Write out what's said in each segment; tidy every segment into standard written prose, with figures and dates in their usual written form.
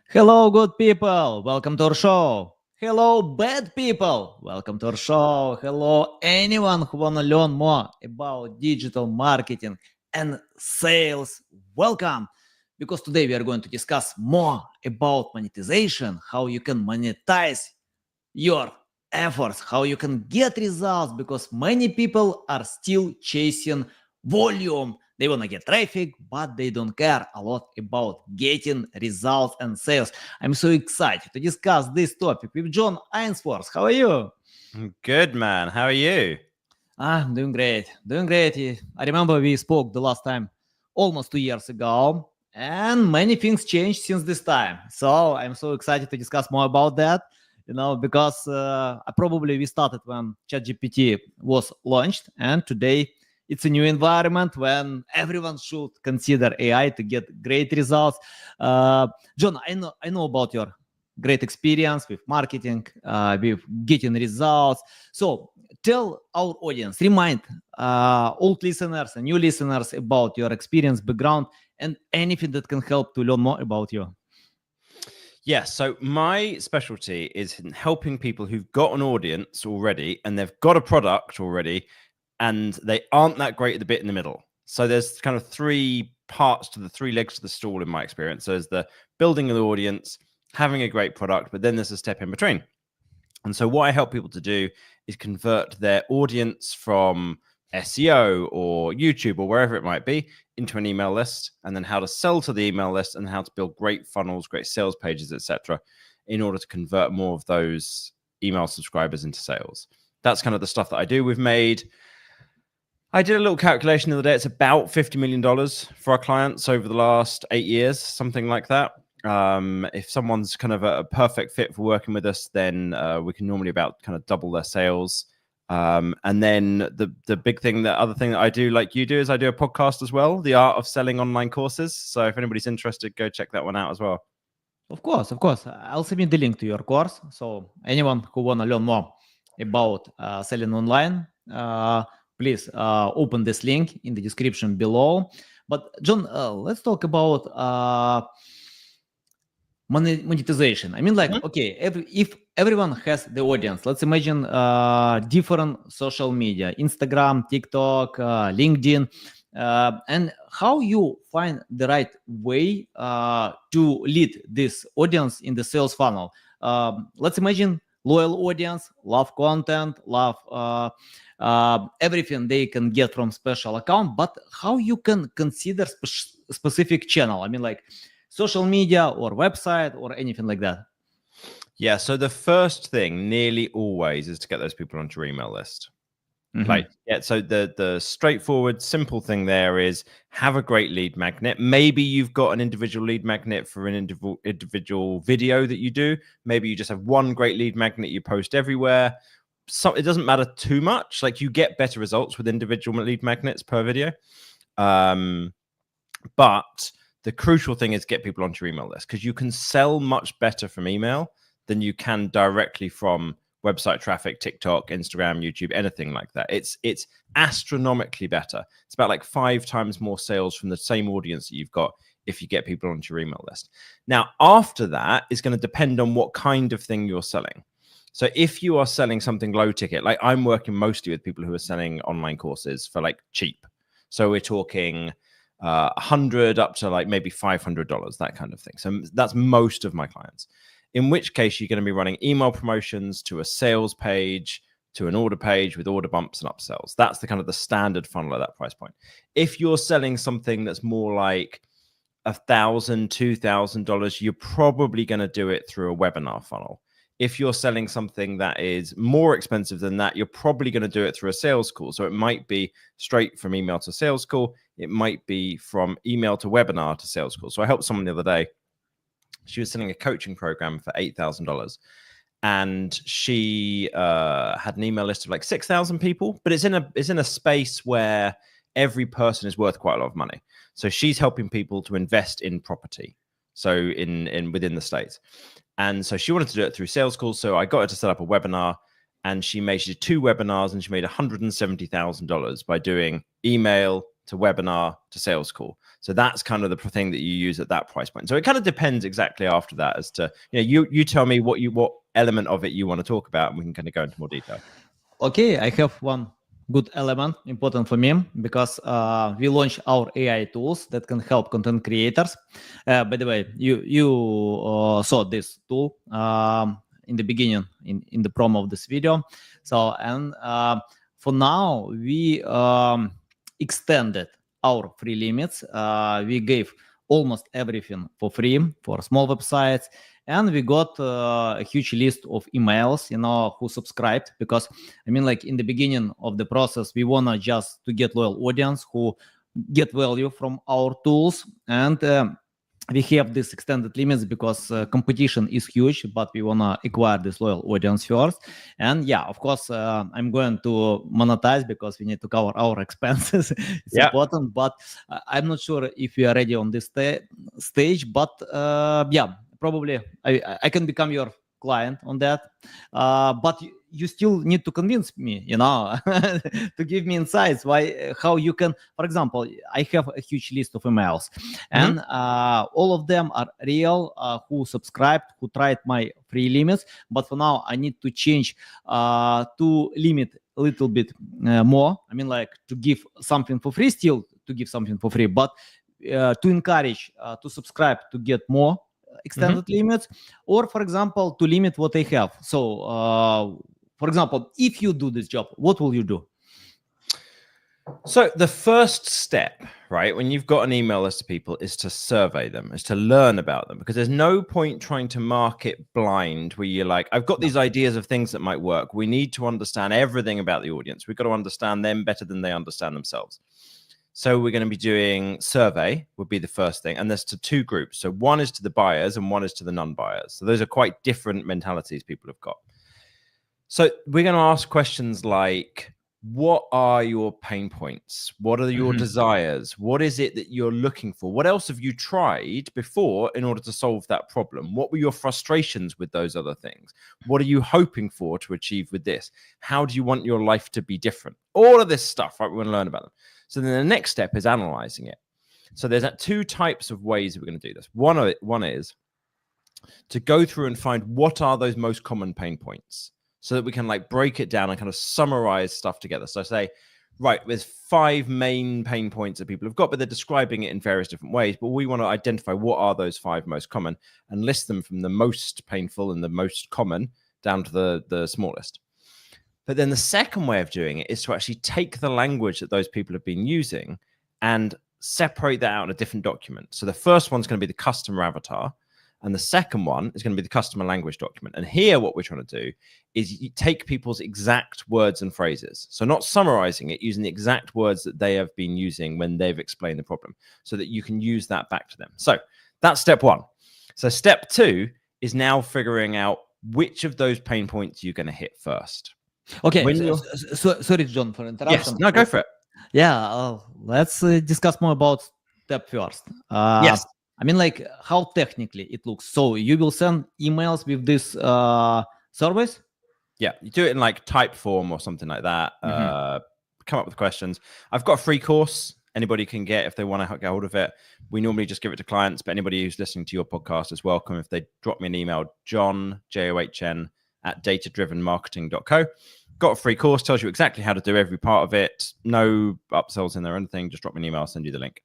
Hello, good people. Welcome to our show. Hello, bad people. Welcome to our show. Hello, anyone who wanna learn more about digital marketing and sales. Welcome. Because today we are going to discuss more about monetization, how you can monetize your efforts, how you can get results, because many people are still chasing volume. They want to get traffic, but they don't care a lot about getting results and sales. I'm so excited to discuss this topic with John Ainsworth. How are you? Good, man. How are you? I'm doing great. Doing great. I remember we spoke the last time almost 2 years ago, and many things changed since this time. So I'm so excited to discuss more about that. Because probably we started when ChatGPT was launched, and today it's a new environment when everyone should consider AI to get great results. John, I know about your great experience with marketing, with getting results. So tell our audience, remind old listeners and new listeners about your experience, background, and anything that can help to learn more about you. Yeah, so my specialty is in helping people who've got an audience already and they've got a product already and they aren't that great at the bit in the middle. So there's kind of three parts to the three legs of the stool in my experience. So there's the building an audience, having a great product, but then there's a step in between. And so what I help people to do is convert their audience from SEO or YouTube or wherever it might be into an email list, and then how to sell to the email list and how to build great funnels, great sales pages, etc., in order to convert more of those email subscribers into sales. That's kind of the stuff that I do. I did a little calculation the other day. It's about $50 million for our clients over the last 8 years, something like that. If someone's kind of a perfect fit for working with us, then we can normally about kind of double their sales. And then the big thing, the other thing that I do, like you do, is I do a podcast as well, The Art of Selling Online Courses. So if anybody's interested, go check that one out as well. Of course, of course. I'll submit the link to your course. So anyone who want to learn more about selling online, please open this link in the description below. But John, let's talk about monetization. I mean, like, okay, if everyone has the audience, let's imagine different social media, Instagram, TikTok, LinkedIn, and how you find the right way to lead this audience in the sales funnel. Let's imagine loyal audience, love content, love everything they can get from special account, but how you can consider specific channel. I mean, like social media or website or anything like that. Yeah, so the first thing nearly always is to get those people onto your email list. So the straightforward, simple thing there is have a great lead magnet. Maybe you've got an individual lead magnet for an individual video that you do. Maybe you just have one great lead magnet you post everywhere. So it doesn't matter too much. Like you get better results with individual lead magnets per video. But the crucial thing is get people onto your email list, because you can sell much better from email than you can directly from website traffic, TikTok, Instagram, YouTube, anything like that. It's astronomically better. It's about like 5 times more sales from the same audience that you've got if you get people onto your email list. Now, after that is going to depend on what kind of thing you're selling. So if you are selling something low ticket, like I'm working mostly with people who are selling online courses for like cheap. So we're talking 100 up to like maybe $500, that kind of thing. So that's most of my clients. In which case you're going to be running email promotions to a sales page, to an order page with order bumps and upsells. That's the kind of the standard funnel at that price point. If you're selling something that's more like $1,000, $2,000, you're probably going to do it through a webinar funnel. If you're selling something that is more expensive than that, you're probably going to do it through a sales call. So it might be straight from email to sales call. It might be from email to webinar to sales call. So I helped someone the other day. She was selling a coaching program for $8,000. And she had an email list of like 6,000 people, but it's in a space where every person is worth quite a lot of money. So she's helping people to invest in property. So in within the States. And so she wanted to do it through sales calls. So I got her to set up a webinar, and she did 2 webinars, and she made $170,000 by doing email, to webinar to sales call. So that's kind of the thing that you use at that price point. So it kind of depends exactly after that as to, you tell me what element of it you want to talk about, and we can kind of go into more detail. Okay, I have one good element important for me because we launched our AI tools that can help content creators. By the way, you saw this tool in the beginning in the promo of this video. So and for now we extended our free limits. We gave almost everything for free for small websites, and we got a huge list of emails, who subscribed, because I mean, like in the beginning of the process, we wanna just to get loyal audience who get value from our tools, and we have this extended limits because competition is huge, but we wanna acquire this loyal audience first. And yeah, of course, I'm going to monetize because we need to cover our expenses. It's important, but I'm not sure if we are ready on this stage. But yeah, probably I can become your client on that. But you still need to convince me, to give me insights how you can. For example, I have a huge list of emails, and all of them are real, who subscribed, who tried my free limits. But for now, I need to change to limit a little bit more. I mean, like to give something for free, still to give something for free, but to encourage to subscribe to get more extended limits, or for example to limit what I have. So for example, if you do this job, what will you do? So the first step, right, when you've got an email list of people, is to survey them, is to learn about them, because there's no point trying to market blind where you're like, I've got these ideas of things that might work. We need to understand everything about the audience. We've got to understand them better than they understand themselves. So we're going to be doing survey would be the first thing. And there's to two groups. So one is to the buyers and one is to the non-buyers. So those are quite different mentalities people have got. So we're going to ask questions like, what are your pain points? What are your desires? What is it that you're looking for? What else have you tried before in order to solve that problem? What were your frustrations with those other things? What are you hoping for to achieve with this? How do you want your life to be different? All of this stuff, right? We want to learn about them. So then the next step is analyzing it. So there's two types of ways we're going to do this. One is to go through and find what are those most common pain points, so that we can like break it down and kind of summarize stuff together. So say, right, there's 5 main pain points that people have got, but they're describing it in various different ways. But we want to identify what are those 5 most common and list them from the most painful and the most common down to the smallest. But then the second way of doing it is to actually take the language that those people have been using and separate that out in a different document. So the first one's going to be the customer avatar, and the second one is going to be the customer language document. And here, what we're trying to do is you take people's exact words and phrases. So not summarizing it, using the exact words that they have been using when they've explained the problem, so that you can use that back to them. So that's step 1. So step 2 is now figuring out which of those pain points you're going to hit first. Okay. Sorry, John, for interruption. Yes. No, go for it. Yeah. Let's discuss more about step first. Yes. I mean, like how technically it looks. So you will send emails with this service? Yeah, you do it in like type form or something like that. Come up with questions. I've got a free course anybody can get if they want to get hold of it. We normally just give it to clients, but anybody who's listening to your podcast is welcome if they drop me an email, John, John, @datadrivenmarketing.co. Got a free course, tells you exactly how to do every part of it. No upsells in there or anything. Just drop me an email, I'll send you the link.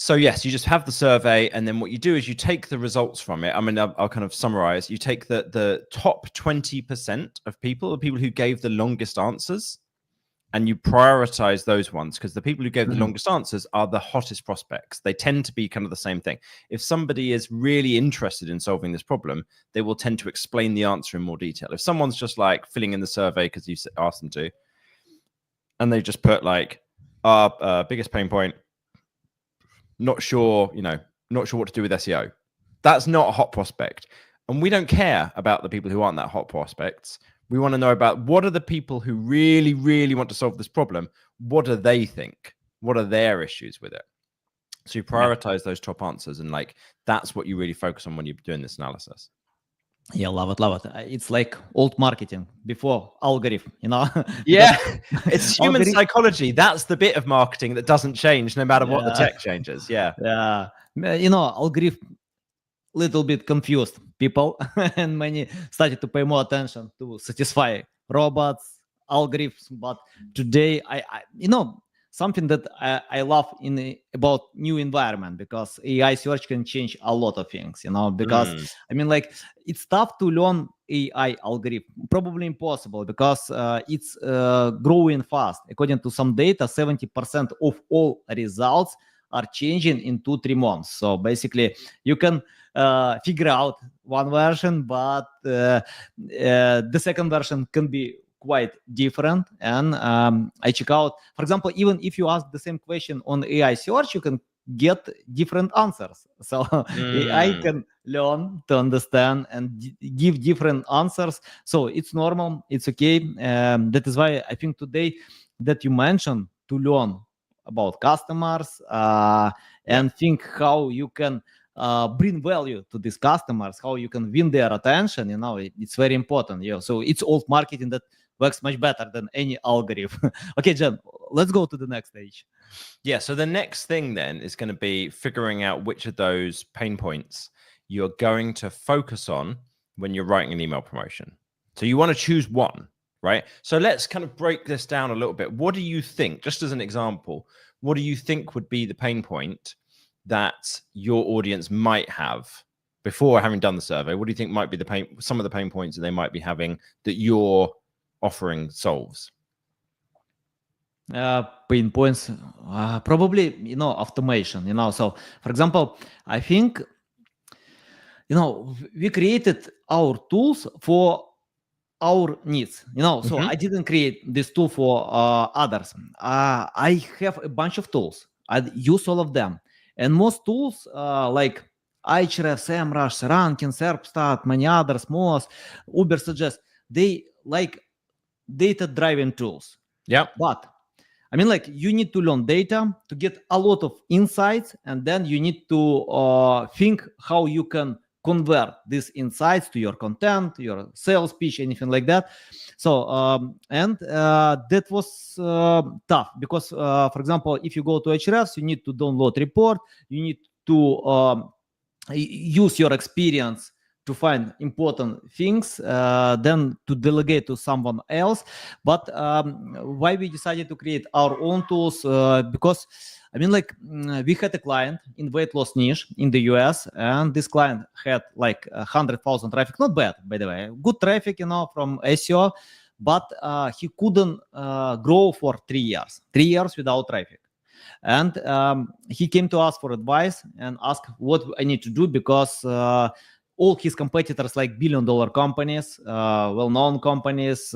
So yes, you just have the survey, and then what you do is you take the results from it. I mean, I'll kind of summarize. You take the top 20% of people, the people who gave the longest answers, and you prioritize those ones, because the people who gave the longest answers are the hottest prospects. They tend to be kind of the same thing. If somebody is really interested in solving this problem, they will tend to explain the answer in more detail. If someone's just like filling in the survey because you asked them to, and they just put like, biggest pain point, not sure what to do with SEO. That's not a hot prospect. And we don't care about the people who aren't that hot prospects. We want to know about what are the people who really, really want to solve this problem. What do they think? What are their issues with it? So you prioritize those top answers, and like that's what you really focus on when you're doing this analysis. Yeah, love it, love it. It's like old marketing before algorithm, because Yeah, it's human algorithm. psychology. That's the bit of marketing that doesn't change no matter what the Yeah, tech changes. Yeah. yeah. Algorithm little bit confused people and many started to pay more attention to satisfy robots algorithms. But today I something that I love about new environment, because AI search can change a lot of things, because Mm, like it's tough to learn AI algorithm, probably impossible, because it's growing fast. According to some data, 70% of all results are changing in 2-3 months. So basically you can figure out one version, but the second version can be quite different. And I check out, for example, even if you ask the same question on AI search, you can get different answers. So AI mm, can learn to understand and give different answers. So it's normal, it's okay. That is why I think today that you mentioned to learn about customers yeah. and think how you can bring value to these customers, how you can win their attention. It's very important. Yeah, so it's old marketing that works much better than any algorithm. Okay, Jen, let's go to the next stage. Yeah. So the next thing then is going to be figuring out which of those pain points you're going to focus on when you're writing an email promotion. So you want to choose one, right? So let's kind of break this down a little bit. What do you think, just as an example, what do you think would be the pain point that your audience might have before having done the survey? What do you think might be some of the pain points that they might be having that your offering solves? Pain points, probably automation. So for example, I think we created our tools for our needs. So Mhm. I didn't create this tool for others. I have a bunch of tools. I use all of them, and most tools like Ahrefs, SEMrush, Rankin, Serpstat, many others, Moz, Uber Suggest, they like data driven tools. Yep. But like you need to learn data to get a lot of insights, and then you need to think how you can convert these insights to your content, your sales pitch, anything like that. So and that was tough, because for example, if you go to Ahrefs, you need to download report, you need to use your experience to find important things, then to delegate to someone else. But why we decided to create our own tools? Because we had a client in weight loss niche in the US, and this client had like 100,000 traffic. Not bad, by the way, good traffic, from SEO, but he couldn't grow for 3 years. 3 years without traffic. And he came to us for advice and asked what I need to do, because all his competitors, like billion-dollar companies, well-known companies,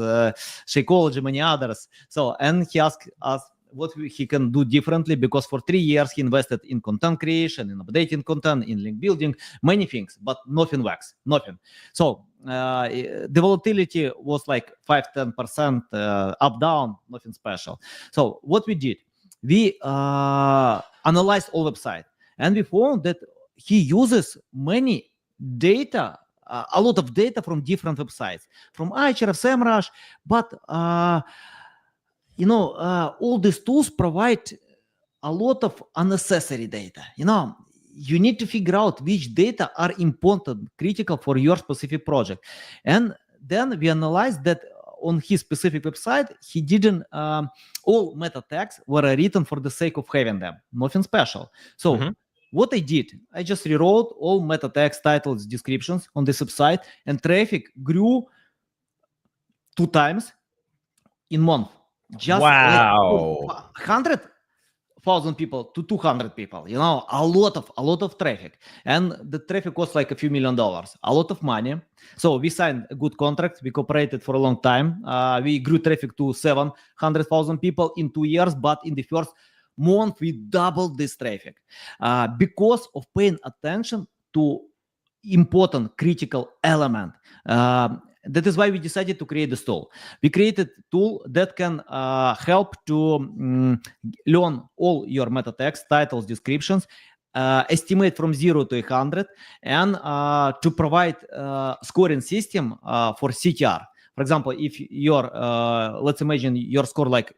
Shakeology, many others. So, and he asked us what he can do differently, because for 3 years he invested in content creation, in updating content, in link building, many things, but nothing works, nothing. So the volatility was like 5-10% up down, nothing special. So what we did, we analyzed all website, and we found that he uses many data, a lot of data from different websites, from Ahrefs, SEMrush, but all these tools provide a lot of unnecessary data. You need to figure out which data are important, critical for your specific project. And then we analyzed that on his specific website, he didn't, all meta tags were written for the sake of having them, nothing special. So Mhm. what I did, I just rewrote all meta tags, titles, descriptions on this website, and traffic grew 2 times in month. Just like from Wow. 100,000 people to 200 people, a lot of traffic. And the traffic was like a few $1 million, a lot of money. So we signed a good contract, we cooperated for a long time. We grew traffic to 700,000 people in 2 years, but in the first month we doubled this traffic because of paying attention to important critical element. That is why we decided to create this tool. We created a tool that can help to learn all your meta text, titles, descriptions, estimate from 0 to 100, and to provide scoring system for CTR. For example, if your let's imagine your score like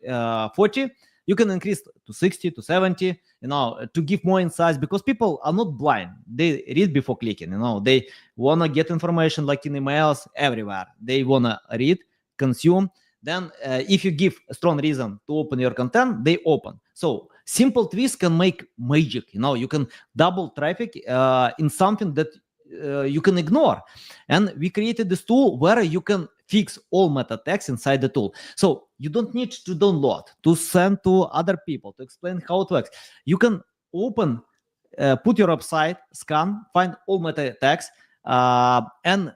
40, you can increase to 60 to 70, to give more insights, because people are not blind. They read before clicking. They want to get information like in emails everywhere. They want to read, consume. Then if you give a strong reason to open your content, they open. So simple twist can make magic. You can double traffic in something that you can ignore. And we created this tool where you can fix all meta tags inside the tool. So you don't need to download, to send to other people, to explain how it works. You can open, put your website, scan, find all meta tags, and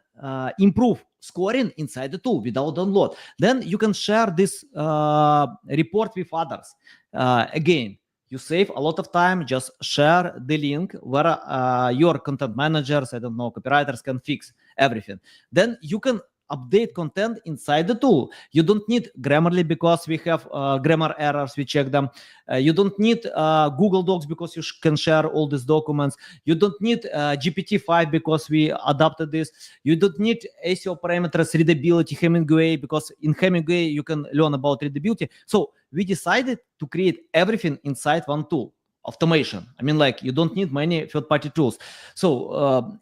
improve scoring inside the tool without download. Then you can share this report with others. Again, you save a lot of time. Just share the link where your content managers, I don't know, copywriters can fix everything. Then you can update content inside the tool. You don't need Grammarly because we have grammar errors, we check them. You don't need Google Docs because you can share all these documents. You don't need GPT-5 because we adapted this. You don't need SEO parameters, readability, Hemingway, because in Hemingway you can learn about readability. So we decided to create everything inside one tool. Automation. I mean, like, you don't need many third-party tools. So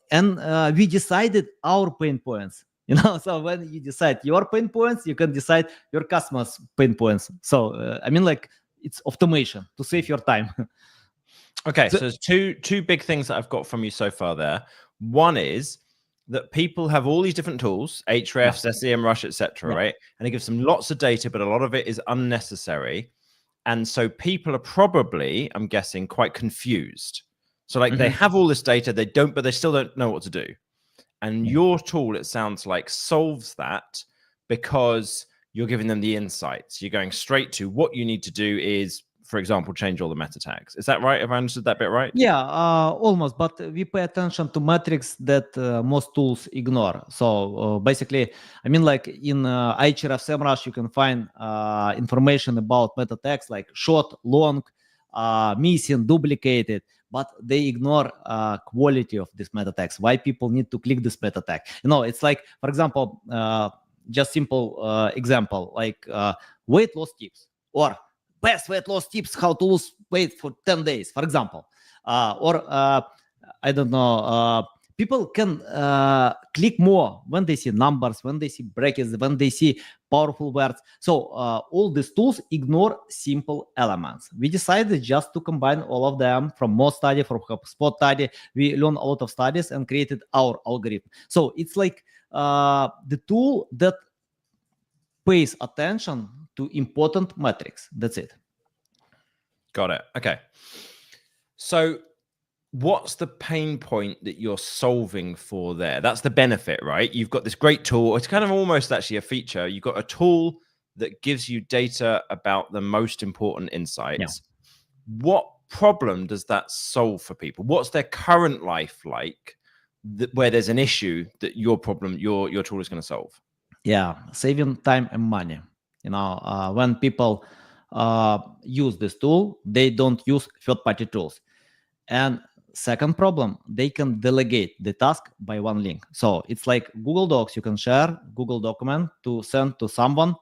we decided our pain points. So when you decide your pain points, you can decide your customers' pain points. So I mean, like, it's automation to save your time. Okay, so there's two big things that I've got from you so far there. One is that people have all these different tools, Ahrefs, SEMrush, etc., right? And it gives them lots of data, but a lot of it is unnecessary. And so people are probably, I'm guessing, quite confused. So like they have all this data, but they still don't know what to do. And your tool, it sounds like, solves that because you're giving them the insights. You're going straight to what you need to do is, for example, change all the meta tags. Is that right? Have I understood that bit right? Yeah, almost. But we pay attention to metrics that most tools ignore. So basically, I mean, like in Ahrefs, SEMrush, you can find information about meta tags like short, long, missing, duplicated, but they ignore quality of this meta tags. Why people need to click this meta tag? It's like, for example, just simple example, like weight loss tips, or best weight loss tips, how to lose weight for 10 days, for example. Or I don't know, people can click more when they see numbers, when they see brackets, when they see powerful words. So all these tools ignore simple elements. We decided just to combine all of them from Mo study, from HubSpot study. We learned a lot of studies and created our algorithm. So it's like the tool that pays attention to important metrics. That's it. Got it. Okay. So what's the pain point that you're solving for there? That's the benefit, right? You've got this great tool. It's kind of almost actually a feature. You've got a tool that gives you data about the most important insights. Yeah. What problem does that solve for people? What's their current life like where there's an issue that your tool is going to solve? Yeah, saving time and money. When people use this tool, they don't use third-party tools. And second problem, they can delegate the task by one link. So it's like Google Docs. You can share Google document to send to someone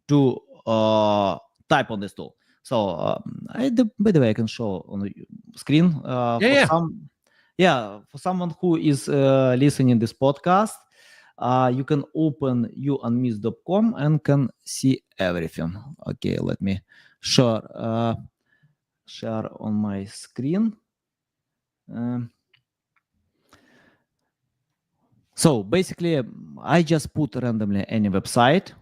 to type on this tool. So by the way, I can show on the screen. For someone who is listening this podcast, you can open youandmiss.com and can see everything. Okay, let me share on my screen. So basically, I just put randomly any website,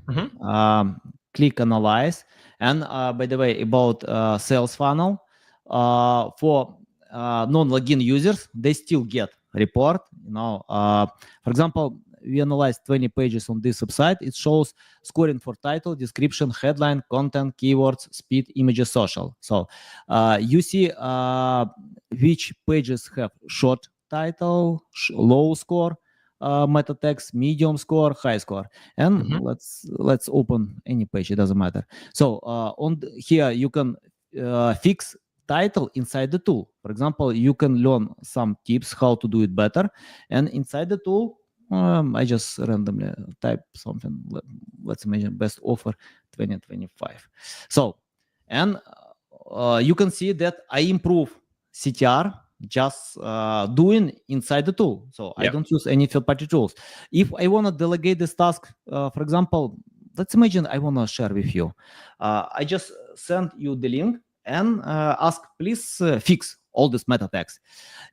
click analyze, and by the way, about sales funnel, for non-login users, they still get report. For example, we analyzed 20 pages on this website. It shows scoring for title, description, headline, content, keywords, speed, images, social. So you see which pages have short title, low score, meta tags, medium score, high score. And let's open any page. It doesn't matter. So here you can fix title inside the tool. For example, you can learn some tips how to do it better, and inside the tool, I just randomly type something. Let's imagine best offer 2025. So, and you can see that I improve CTR just doing inside the tool. So I don't use any third-party tools. If I want to delegate this task, for example, let's imagine I want to share with you. I just send you the link and ask, please fix all this meta text.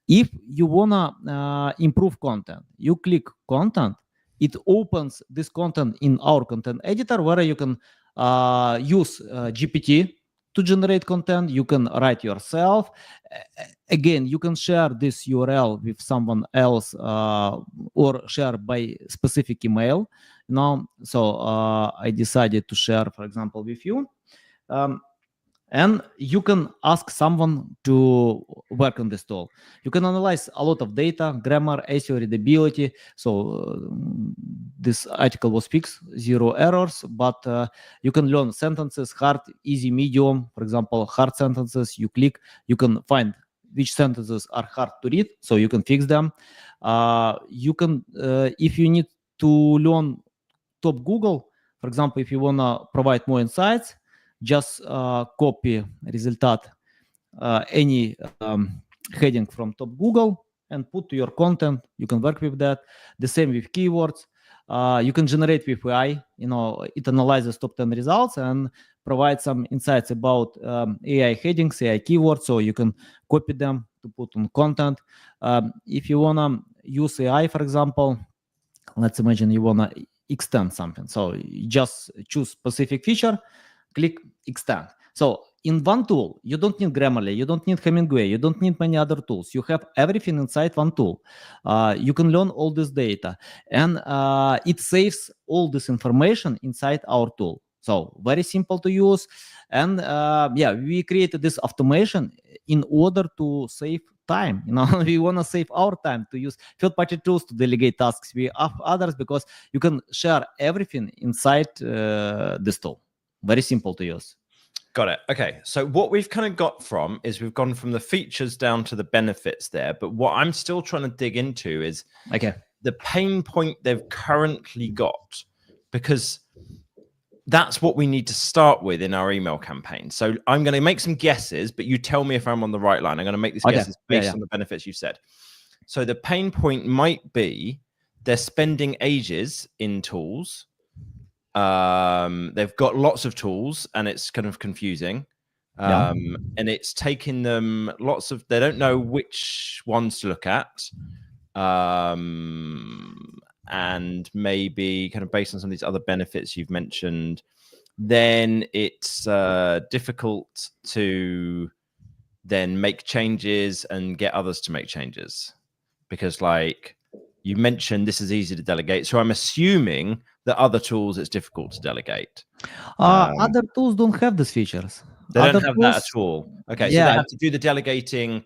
If you want to improve content, you click content. It opens this content in our content editor where you can use GPT to generate content. You can write yourself. Again, you can share this URL with someone else or share by specific email. So I decided to share, for example, with you. And you can ask someone to work on this tool. You can analyze a lot of data, grammar, SEO, readability. So this article was fixed, 0 errors, but you can learn sentences, hard, easy, medium. For example, hard sentences, you click, you can find which sentences are hard to read, so you can fix them. You can, if you need to learn top Google, for example, if you want to provide more insights, just copy result, any heading from top Google and put to your content. You can work with that. The same with keywords. You can generate with AI. It analyzes top 10 results and provide some insights about AI headings, AI keywords, so you can copy them to put on content. If you want to use AI, for example, let's imagine you want to extend something. So you just choose specific feature, click extend. So in one tool, you don't need Grammarly, you don't need Hemingway, you don't need many other tools. You have everything inside one tool. You can learn all this data, and it saves all this information inside our tool. So very simple to use. And we created this automation in order to save time. We want to save our time to use third-party tools to delegate tasks with others, because you can share everything inside this tool. Very simple to use. Got it. Okay. So what we've kind of got from is we've gone from the features down to the benefits there. But what I'm still trying to dig into is the pain point they've currently got, because that's what we need to start with in our email campaign. So I'm going to make some guesses, but you tell me if I'm on the right line. I'm going to make these guesses based on the benefits you said. So the pain point might be they're spending ages in tools. They've got lots of tools and it's kind of confusing. And it's taking them they don't know which ones to look at. And maybe kind of based on some of these other benefits you've mentioned, then it's difficult to then make changes and get others to make changes, because like you mentioned, this is easy to delegate. So I'm assuming that other tools it's difficult to delegate. Other tools don't have these features. They don't have that at all. Okay, so they have to do the delegating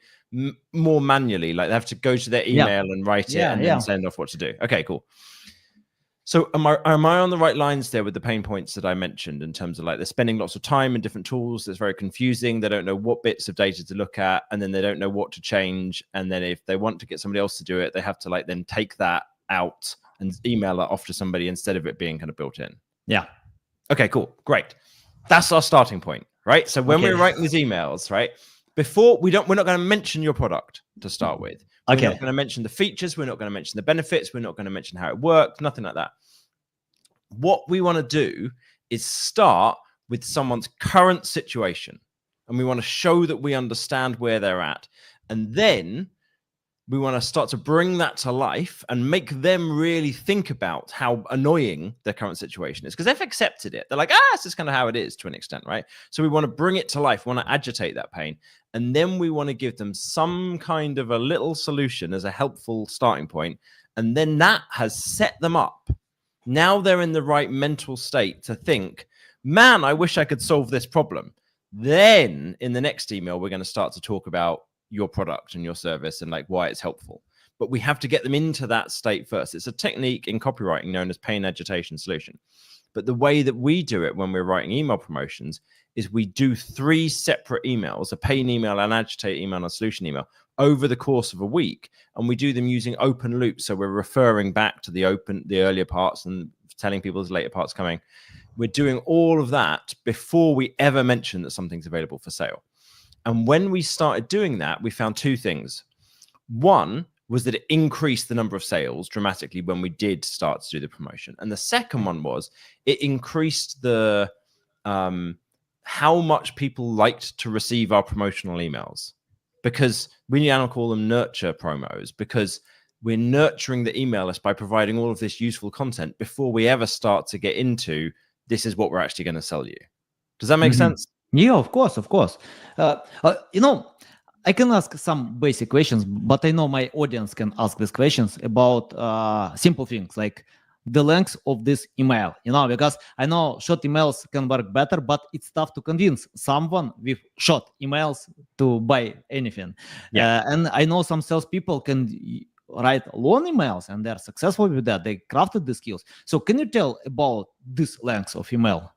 more manually. Like they have to go to their email and write it and then send off what to do. Okay, cool. So am I on the right lines there with the pain points that I mentioned, in terms of like they're spending lots of time in different tools? It's very confusing. They don't know what bits of data to look at, and then they don't know what to change. And then if they want to get somebody else to do it, they have to like then take that out and email it off to somebody instead of it being kind of built in. Yeah. Okay, cool. Great. That's our starting point, right? So when we're writing these emails, right, before we're not going to mention your product to start with. We're not going to mention the features. We're not going to mention the benefits. We're not going to mention how it works, nothing like that. What we want to do is start with someone's current situation, and we want to show that we understand where they're at. And then we want to start to bring that to life and make them really think about how annoying their current situation is, because they've accepted it. They're like, it's just kind of how it is to an extent, right? So we want to bring it to life. We want to agitate that pain. And then we want to give them some kind of a little solution as a helpful starting point. And then that has set them up. Now they're in the right mental state to think, man, I wish I could solve this problem. Then in the next email, we're going to start to talk about your product and your service and like why it's helpful. But we have to get them into that state first. It's a technique in copywriting known as pain agitation solution. But the way that we do it when we're writing email promotions is we do 3 separate emails, a pain email, an agitate email, and a solution email, over the course of a week. And we do them using open loops. So we're referring back to the earlier parts and telling people there's later parts coming. We're doing all of that before we ever mention that something's available for sale. And when we started doing that, we found 2 things. One was that it increased the number of sales dramatically when we did start to do the promotion. And the second one was it increased the how much people liked to receive our promotional emails, because we now call them nurture promos, because we're nurturing the email list by providing all of this useful content before we ever start to get into this is what we're actually going to sell you. Does that make sense? Yeah, of course. I can ask some basic questions, but I know my audience can ask these questions about simple things like the length of this email, because I know short emails can work better, but it's tough to convince someone with short emails to buy anything. Yeah. And I know some salespeople can write long emails and they're successful with that. They crafted the skills. So can you tell about this length of email?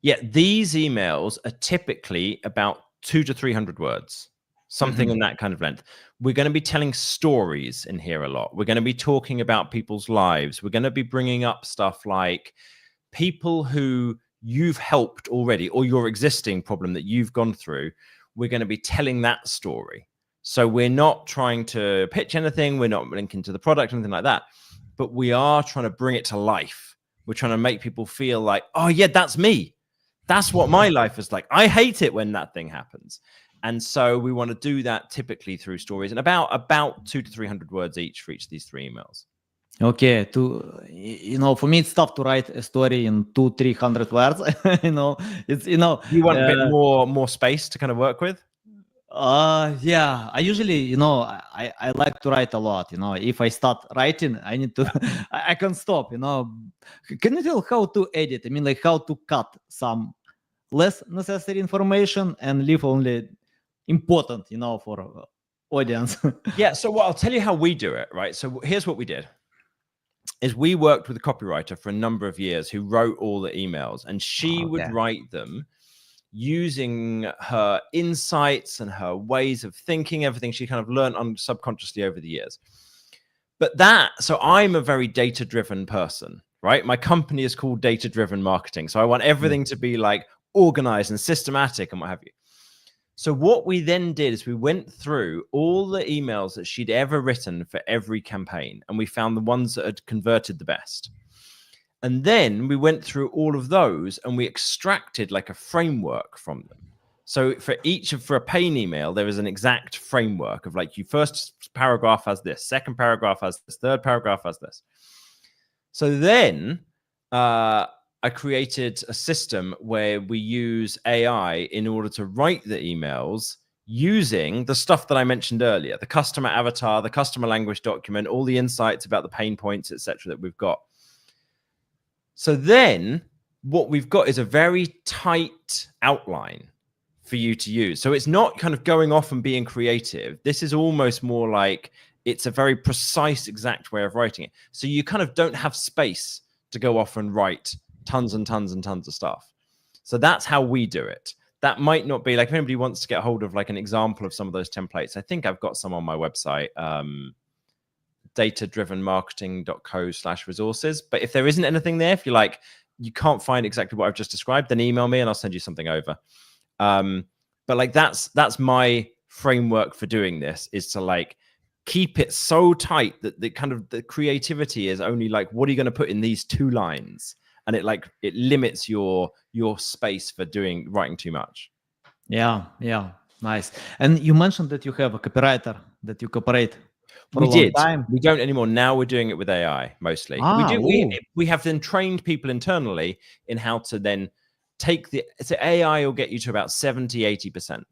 Yeah, these emails are typically about 200 to 300 words, something in that kind of length. We're going to be telling stories in here a lot. We're going to be talking about people's lives. We're going to be bringing up stuff like people who you've helped already, or your existing problem that you've gone through. We're going to be telling that story. So we're not trying to pitch anything. We're not linking to the product or anything like that, but we are trying to bring it to life. We're trying to make people feel like, oh yeah, that's me. That's what my life is like. I hate it when that thing happens. And so we want to do that typically through stories, and about 200 to 300 words each for each of these 3 emails. Okay, for me it's tough to write a story in 200-300 words. You want a bit more space to kind of work with. Yeah, I usually, I like to write a lot. If I start writing, I need to, I can't stop. Can you tell how to edit? I mean, like how to cut some less necessary information and leave only important, for audience. Yeah. So I'll tell you how we do it, right? So here's what we did. Is we worked with a copywriter for a number of years who wrote all the emails, and she would write them using her insights and her ways of thinking, everything she kind of learned subconsciously over the years. So I'm a very data-driven person, right? My company is called Data-Driven Marketing. So I want everything to be like organized and systematic and what have you. So what we then did is we went through all the emails that she'd ever written for every campaign, and we found the ones that had converted the best. And then we went through all of those and we extracted like a framework from them. So for a pain email, there is an exact framework of like, your first paragraph has this, second paragraph has this, third paragraph has this. So then I created a system where we use AI in order to write the emails using the stuff that I mentioned earlier, the customer avatar, the customer language document, all the insights about the pain points, etc., that we've got. So then what we've got is a very tight outline for you to use. So it's not kind of going off and being creative. This is almost more like it's a very precise, exact way of writing it. So you kind of don't have space to go off and write tons and tons and tons of stuff. So that's how we do it. That might not be like, if anybody wants to get hold of like an example of some of those templates, I think I've got some on my website, datadrivenmarketing.co/resources. But if there isn't anything there, if you're like, you can't find exactly what I've just described, then email me and I'll send you something over. But like, that's my framework for doing this, is to like keep it so tight that the creativity is only like, what are you going to put in these 2 lines? And it limits your space for writing too much. Yeah, nice. And you mentioned that you have a copywriter that you cooperate for a long time. We don't anymore. Now we're doing it with AI mostly. We have then trained people internally in how to then take so AI will get you to about 70-80%.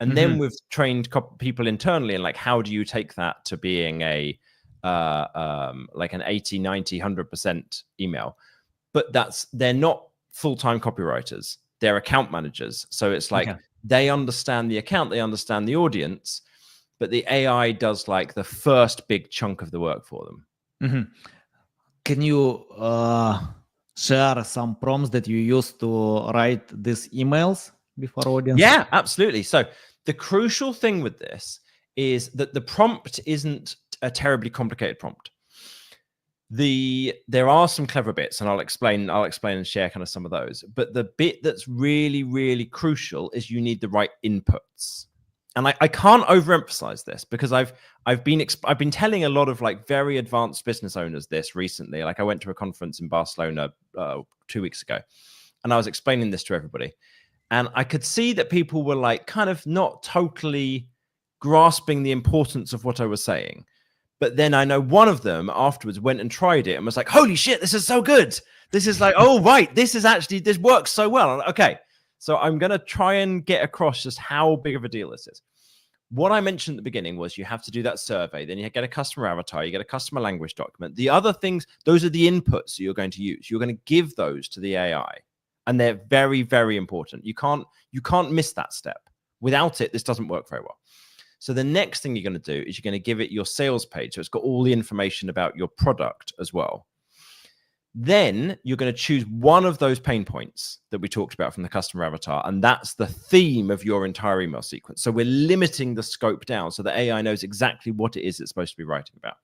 And then we've trained people internally in like, how do you take that to being a like an 80, 90, 100% email? But they're not full-time copywriters. They're account managers. So it's like they understand the account, they understand the audience, but the AI does like the first big chunk of the work for them. Can you share some prompts that you use to write these emails before audience? Yeah, absolutely. So the crucial thing with this is that the prompt isn't a terribly complicated prompt. There are some clever bits, and I'll explain and share kind of some of those. But the bit that's really, really crucial is you need the right inputs. And I can't overemphasize this because I've been telling a lot of like very advanced business owners this recently. Like I went to a conference in Barcelona 2 weeks ago, and I was explaining this to everybody, and I could see that people were like kind of not totally grasping the importance of what I was saying. But then I know one of them afterwards went and tried it and was like, holy shit, this is so good. This is like, oh, right, this works so well. Okay, so I'm going to try and get across just how big of a deal this is. What I mentioned at the beginning was you have to do that survey. Then you get a customer avatar. You get a customer language document. The other things, those are the inputs that you're going to use. You're going to give those to the AI. And they're very, very important. You can't miss that step. Without it, this doesn't work very well. So the next thing you're going to do is you're going to give it your sales page. So it's got all the information about your product as well. Then you're going to choose one of those pain points that we talked about from the customer avatar, and that's the theme of your entire email sequence. So we're limiting the scope down so the AI knows exactly what it is it's supposed to be writing about.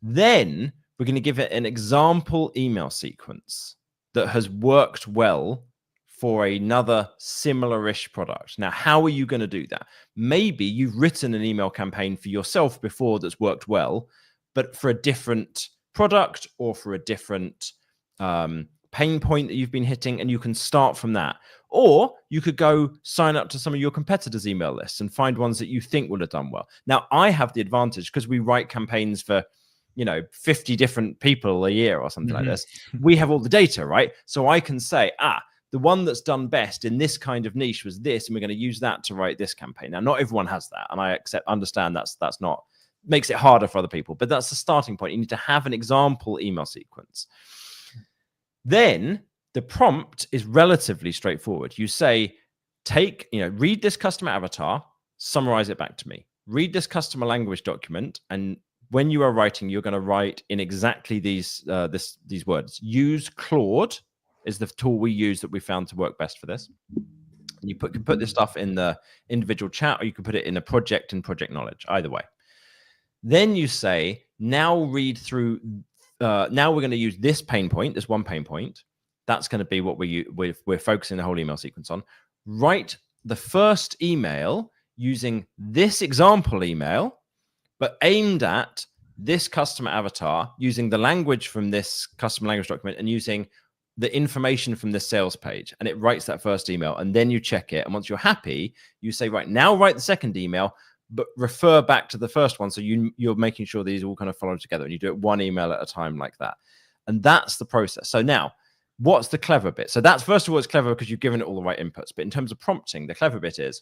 Then we're going to give it an example email sequence that has worked well for another similar-ish product. Now, how are you going to do that? Maybe you've written an email campaign for yourself before that's worked well, but for a different product or for a different pain point that you've been hitting, and you can start from that. Or you could go sign up to some of your competitors' email lists and find ones that you think would have done well. Now, I have the advantage because we write campaigns for 50 different people a year or something like this. We have all the data, right? So I can say, the one that's done best in this kind of niche was this, and we're going to use that to write this campaign. Now, not everyone has that, and I understand that's not, makes it harder for other people, but that's the starting point. You need to have an example email sequence. Then the prompt is relatively straightforward. You say, read this customer avatar, summarize it back to me. Read this customer language document, and when you are writing, you're going to write in exactly these words. Use Claude is the tool we use that we found to work best for this. You can put this stuff in the individual chat, or you can put it in a project and project knowledge, either way. Then you say, now read through, now we're going to use this pain point, this one pain point. That's going to be what we're focusing the whole email sequence on. Write the first email using this example email, but aimed at this customer avatar, using the language from this customer language document and using the information from the sales page, and it writes that first email, and then you check it. And once you're happy, you say, right, now write the second email, but refer back to the first one. So you're making sure these all kind of follow together, and you do it one email at a time like that. And that's the process. So now, what's the clever bit? So that's, first of all, it's clever because you've given it all the right inputs. But in terms of prompting, the clever bit is,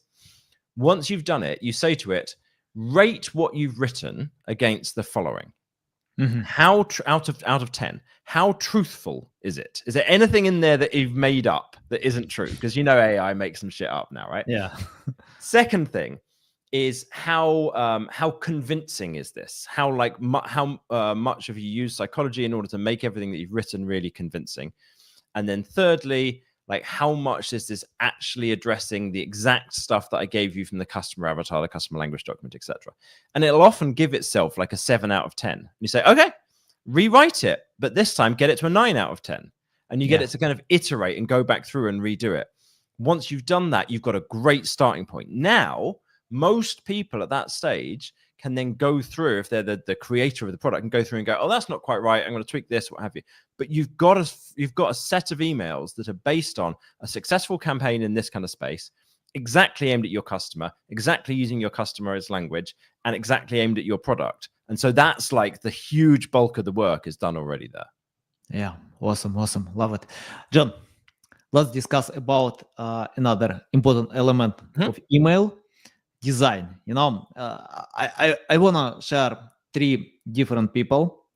once you've done it, you say to it, rate what you've written against the following. How out of 10, how truthful is it? Is there anything in there that you've made up that isn't true? Because AI makes some shit up now, right? Yeah. Second thing is how convincing is this? How much have you used psychology in order to make everything that you've written really convincing? And then thirdly, like, how much is this actually addressing the exact stuff that I gave you from the customer avatar, the customer language document, etc.? And it'll often give itself like a 7 out of 10. And you say, okay, rewrite it, but this time get it to a 9 out of 10. And you get it to kind of iterate and go back through and redo it. Once you've done that, you've got a great starting point. Now, most people at that stage can then go through, if they're the creator of the product, and go through and go, oh, that's not quite right, I'm going to tweak this, what have you. But you've got a set of emails that are based on a successful campaign in this kind of space, exactly aimed at your customer, exactly using your customer's language, and exactly aimed at your product. And so that's like the huge bulk of the work is done already there. Yeah, awesome, love it. John, let's discuss about another important element of email: design. I wanna share 3 different people.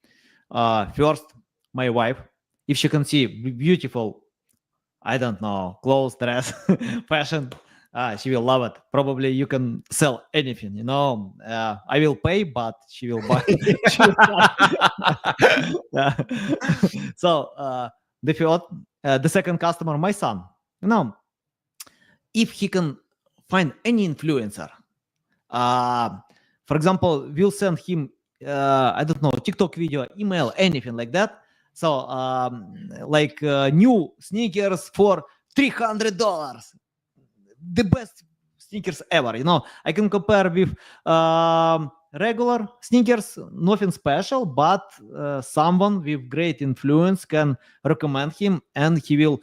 First, my wife. If she can see beautiful, I don't know, clothes, dress, fashion, she will love it. Probably you can sell anything. I will pay, but she will buy. So the second customer, my son. If he can find any influencer, for example, we'll send him, I don't know, TikTok video, email, anything like that. So, like new sneakers for $300, the best sneakers ever. I can compare with regular sneakers, nothing special, but someone with great influence can recommend him, and he will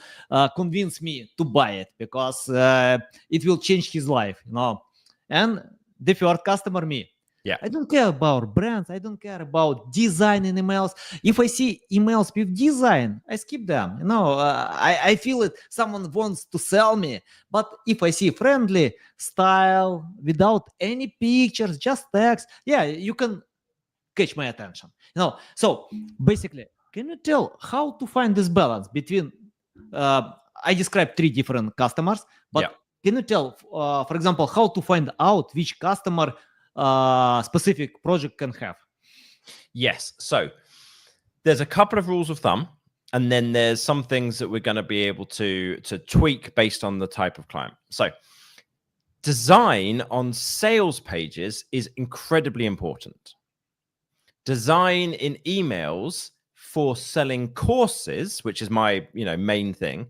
convince me to buy it because it will change his life. And the third customer, me. Yeah. I don't care about brands. I don't care about design in emails. If I see emails with design, I skip them. I feel it. Someone wants to sell me. But if I see friendly style without any pictures, just text, yeah, you can catch my attention. So basically, can you tell how to find this balance between? I described 3 different customers, but Yeah. can you tell, for example, how to find out which customer specific project can have? Yes. So there's a couple of rules of thumb, and then there's some things that we're going to be able to tweak based on the type of client. So design on sales pages is incredibly important. Design in emails for selling courses, which is my main thing,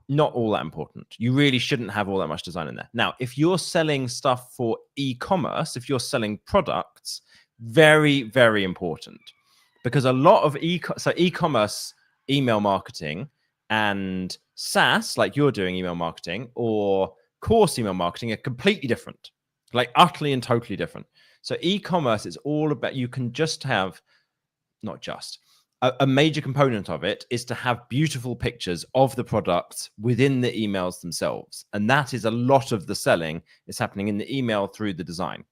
not all that important. You really shouldn't have all that much design in there. Now, if you're selling stuff for e-commerce, if you're selling products, very, very important, because a lot of e-commerce email marketing and SaaS, like you're doing email marketing, or course email marketing, are completely different, like utterly and totally different. So e-commerce is all about, you can just have, not just, a major component of it is to have beautiful pictures of the products within the emails themselves. And that is a lot of the selling is happening in the email through the design.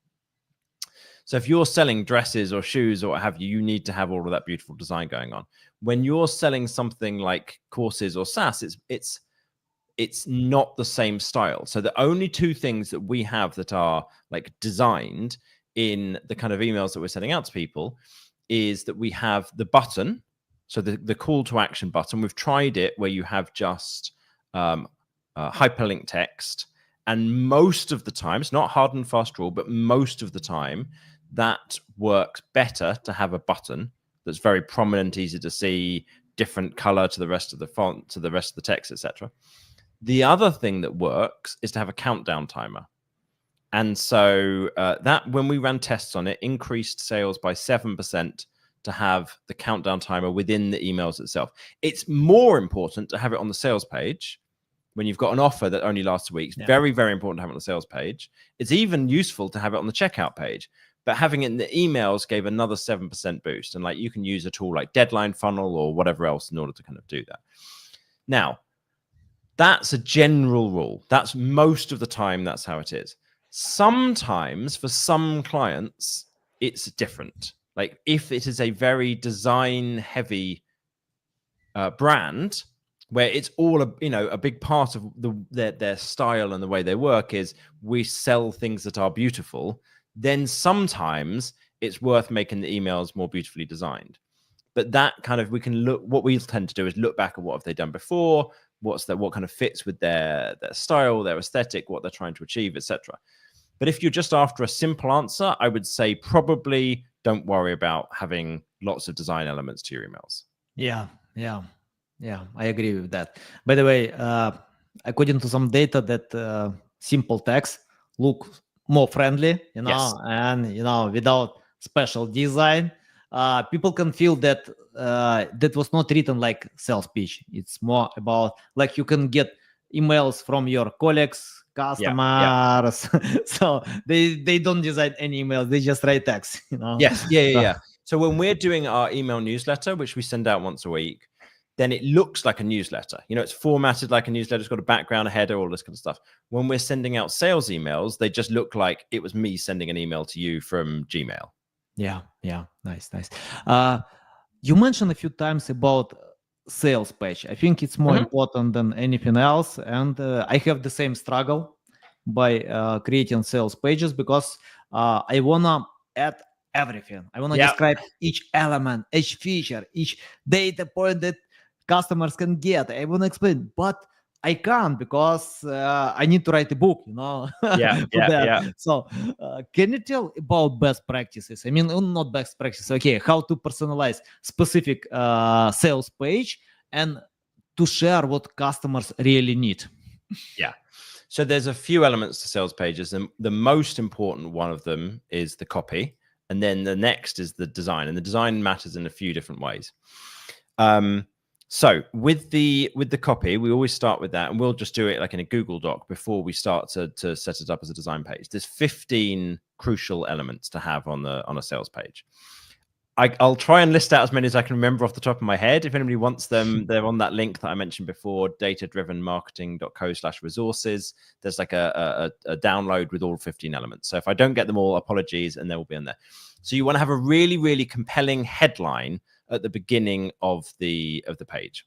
So if you're selling dresses or shoes or what have you, you need to have all of that beautiful design going on. When you're selling something like courses or SaaS, it's not the same style. So the only 2 things that we have that are like designed in the kind of emails that we're sending out to people is that we have the button, so the call to action button. We've tried it where you have just hyperlink text, and most of the time, it's not hard and fast rule, but most of the time that works better to have a button that's very prominent, easy to see, different color to the rest of the font, to the rest of the text, etc. The other thing that works is to have a countdown timer. And so that, when we ran tests on it, increased sales by 7% to have the countdown timer within the emails itself. It's more important to have it on the sales page when you've got an offer that only lasts a week. It's very, very important to have it on the sales page. It's even useful to have it on the checkout page. But having it in the emails gave another 7% boost. And like, you can use a tool like Deadline Funnel or whatever else in order to kind of do that. Now, that's a general rule. That's most of the time, that's how it is. Sometimes for some clients, it's different. Like if it is a very design heavy brand where it's all a big part of their style and the way they work is we sell things that are beautiful, then sometimes it's worth making the emails more beautifully designed. But that kind of, what we tend to do is look back at what have they done before, what kind of fits with their style, their aesthetic, what they're trying to achieve, etc. But if you're just after a simple answer, I would say probably don't worry about having lots of design elements to your emails. Yeah, I agree with that. By the way, according to some data, that simple text look more friendly, Yes. and without special design, people can feel that that was not written like sales pitch. It's more about like you can get emails from your colleagues, customers. So they don't design any emails, they just write text. Yes. Yeah. So when we're doing our email newsletter, which we send out once a week, then it looks like a newsletter. It's formatted like a newsletter. It's got a background, a header, all this kind of stuff. When we're sending out sales emails, they just look like it was me sending an email to you from Gmail. Yeah. Nice. You mentioned a few times about sales page. I think it's more important than anything else. And I have the same struggle by creating sales pages because I want to add everything. I want to describe each element, each feature, each data point that customers can get. I want to explain, but I can't because I need to write a book, you know, Yeah, for yeah, that. yeah. So, can you tell about best practices? I mean, not best practices. Okay, how to personalize specific sales page and to share what customers really need. Yeah. So there's a few elements to sales pages, and the most important one of them is the copy, and then the next is the design, and the design matters in a few different ways. So with the copy, we always start with that, and we'll just do it like in a Google Doc before we start to set it up as a design page. There's 15 crucial elements to have on a sales page. I'll try and list out as many as I can remember off the top of my head. If anybody wants them, they're on that link that I mentioned before, datadrivenmarketing.co/resources. There's like a download with all 15 elements. So if I don't get them all, apologies, and they will be in there. So you want to have a really, really compelling headline at the beginning of the page.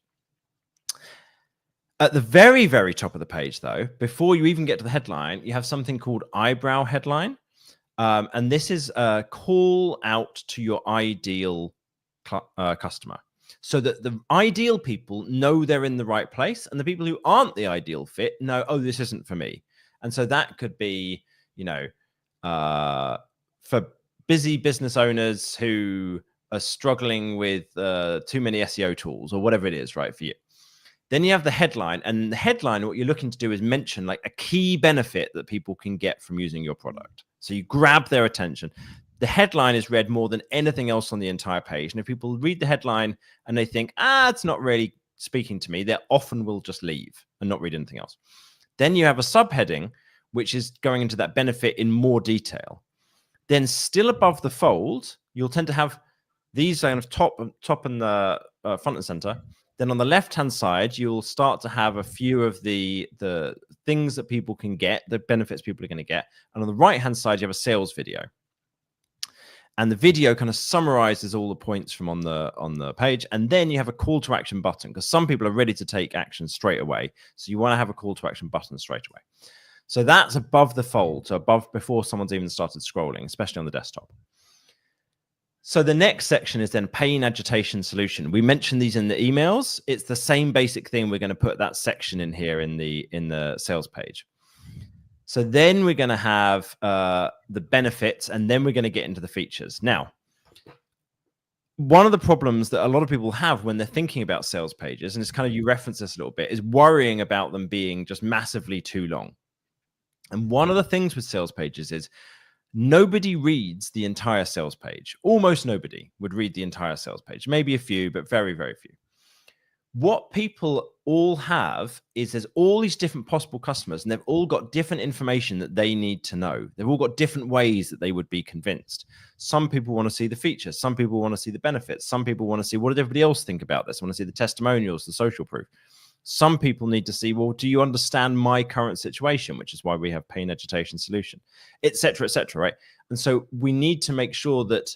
At the very, very top of the page, though, before you even get to the headline, you have something called eyebrow headline. And this is a call out to your ideal customer, so that the ideal people know they're in the right place, and the people who aren't the ideal fit know, oh, this isn't for me. And so that could be, you know, for busy business owners who are struggling with too many SEO tools or whatever it is, right, for you. Then you have the headline, and the headline, what you're looking to do is mention like a key benefit that people can get from using your product. So you grab their attention. The headline is read more than anything else on the entire page. And if people read the headline and they think, it's not really speaking to me, they often will just leave and not read anything else. Then you have a subheading, which is going into that benefit in more detail. Then still above the fold, you'll tend to have these kind of top and the front and center. Then on the left-hand side, you'll start to have a few of the things that people can get, the benefits people are going to get. And on the right-hand side, you have a sales video. And the video kind of summarizes all the points from on the page. And then you have a call to action button, because some people are ready to take action straight away. So you want to have a call to action button straight away. So that's above the fold, so above before someone's even started scrolling, especially on the desktop. So the next section is then pain agitation solution. We mentioned these in the emails. It's the same basic thing. We're going to put that section in here in the sales page. So then we're going to have the benefits, and then we're going to get into the features. Now, one of the problems that a lot of people have when they're thinking about sales pages, and it's kind of, you reference this a little bit, is worrying about them being just massively too long. And one of the things with sales pages is nobody reads the entire sales page. Almost nobody would read the entire sales page. Maybe a few, but very, very few. What people all have is there's all these different possible customers, and they've all got different information that they need to know. They've all got different ways that they would be convinced. Some people want to see the features. Some people want to see the benefits. Some people want to see, what did everybody else think about this? Want to see the testimonials, the social proof. Some people need to see, well, do you understand my current situation? Which is why we have pain agitation solution, et cetera, right? And so we need to make sure that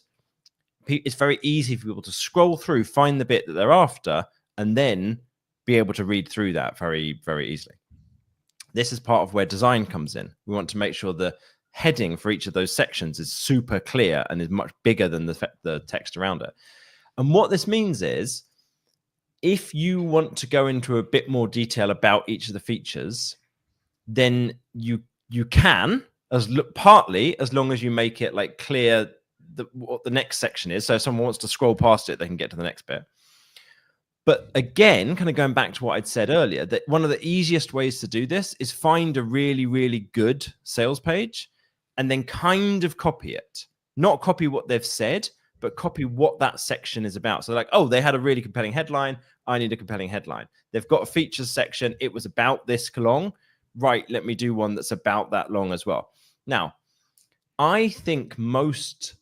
it's very easy for people to scroll through, find the bit that they're after, and then be able to read through that very, very easily. This is part of where design comes in. We want to make sure the heading for each of those sections is super clear and is much bigger than the text around it. And what this means is, if you want to go into a bit more detail about each of the features, then you can, partly as long as you make it like clear what the next section is. So if someone wants to scroll past it, they can get to the next bit. But again, kind of going back to what I'd said earlier, that one of the easiest ways to do this is find a really, really good sales page and then kind of copy it. Not copy what they've said, but copy what that section is about. So like, oh, they had a really compelling headline. I need a compelling headline. They've got a features section. It was about this long. Right, let me do one that's about that long as well. Now, I think most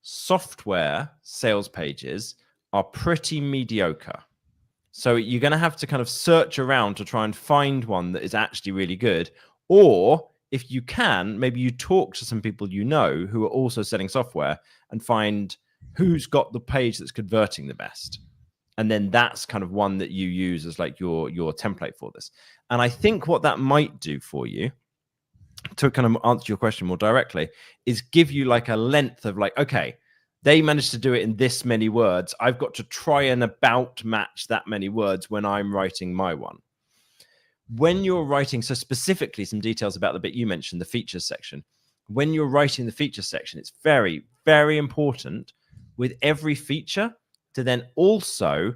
software sales pages are pretty mediocre. So you're going to have to kind of search around to try and find one that is actually really good. Or if you can, maybe you talk to some people you know who are also selling software and find who's got the page that's converting the best. And then that's kind of one that you use as like your template for this. And I think what that might do for you, to kind of answer your question more directly, is give you like a length of like, okay, they managed to do it in this many words. I've got to try and about match that many words when I'm writing my one. When you're writing, so specifically some details about the bit you mentioned, the features section. When you're writing the feature section, it's very, very important with every feature to then also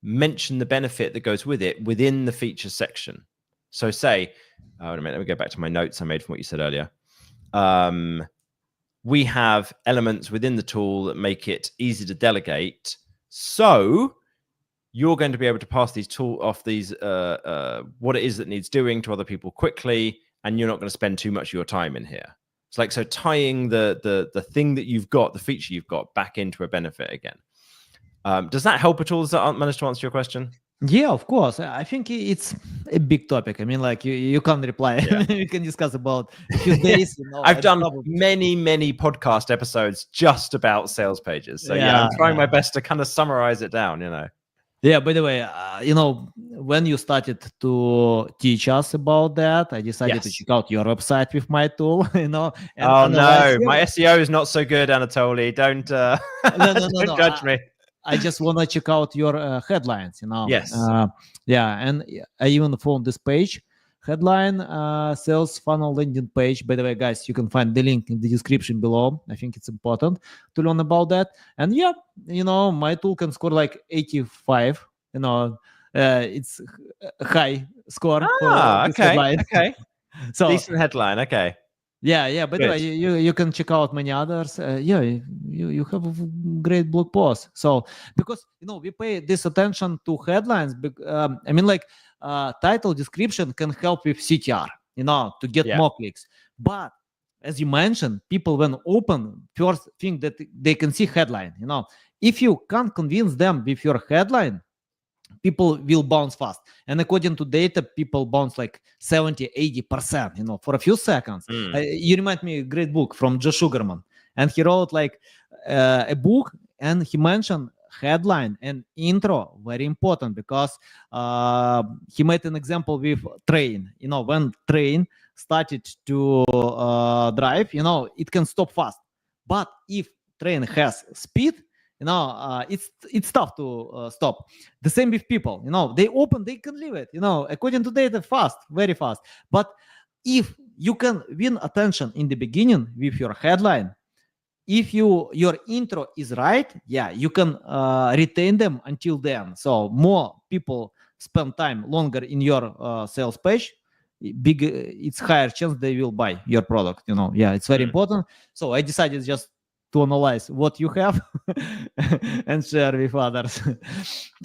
mention the benefit that goes with it within the feature section. So say, wait a minute, let me go back to my notes I made from what you said earlier. We have elements within the tool that make it easy to delegate. So you're going to be able to pass these what it is that needs doing to other people quickly, and you're not going to spend too much of your time in here. It's like, so tying the thing that you've got, the feature you've got, back into a benefit again. Does that help at all? Does that manage to answer your question? Yeah, of course. I think it's a big topic. I mean, like you can't reply. Yeah. We can discuss about a few days. I've done many podcast episodes just about sales pages. So yeah, I'm trying my best to kind of summarize it down, Yeah, by the way, when you started to teach us about that, I decided to check out your website with my tool, And no, my SEO is not so good, Anatoly. Don't don't judge me. I just want to check out your headlines, Yes. And I even found this page, headline sales funnel landing page. By the way, guys, you can find the link in the description below. I think it's important to learn about that. And my tool can score like 85. It's a high score for this headline. Okay. So decent headline. Okay. Yeah. By the way, you can check out many others. You have a great blog post. So because we pay this attention to headlines. I mean, like title description can help with CTR. To get more clicks. But as you mentioned, people when open first thing that they can see headline. If you can't convince them with your headline, people will bounce fast. And according to data, people bounce like 70-80%, for a few seconds. You remind me a great book from Joe Sugarman. And he wrote like a book, and he mentioned headline and intro, very important, because he made an example with train. When train started to drive, it can stop fast. But if train has speed, it's tough to stop. The same with people. They open, they can leave it. According to data, fast, very fast. But if you can win attention in the beginning with your headline, if your intro is right, you can retain them until then. So more people spend time longer in your sales page, it's higher chance they will buy your product. It's very important. So I decided just to analyze what you have and share with others.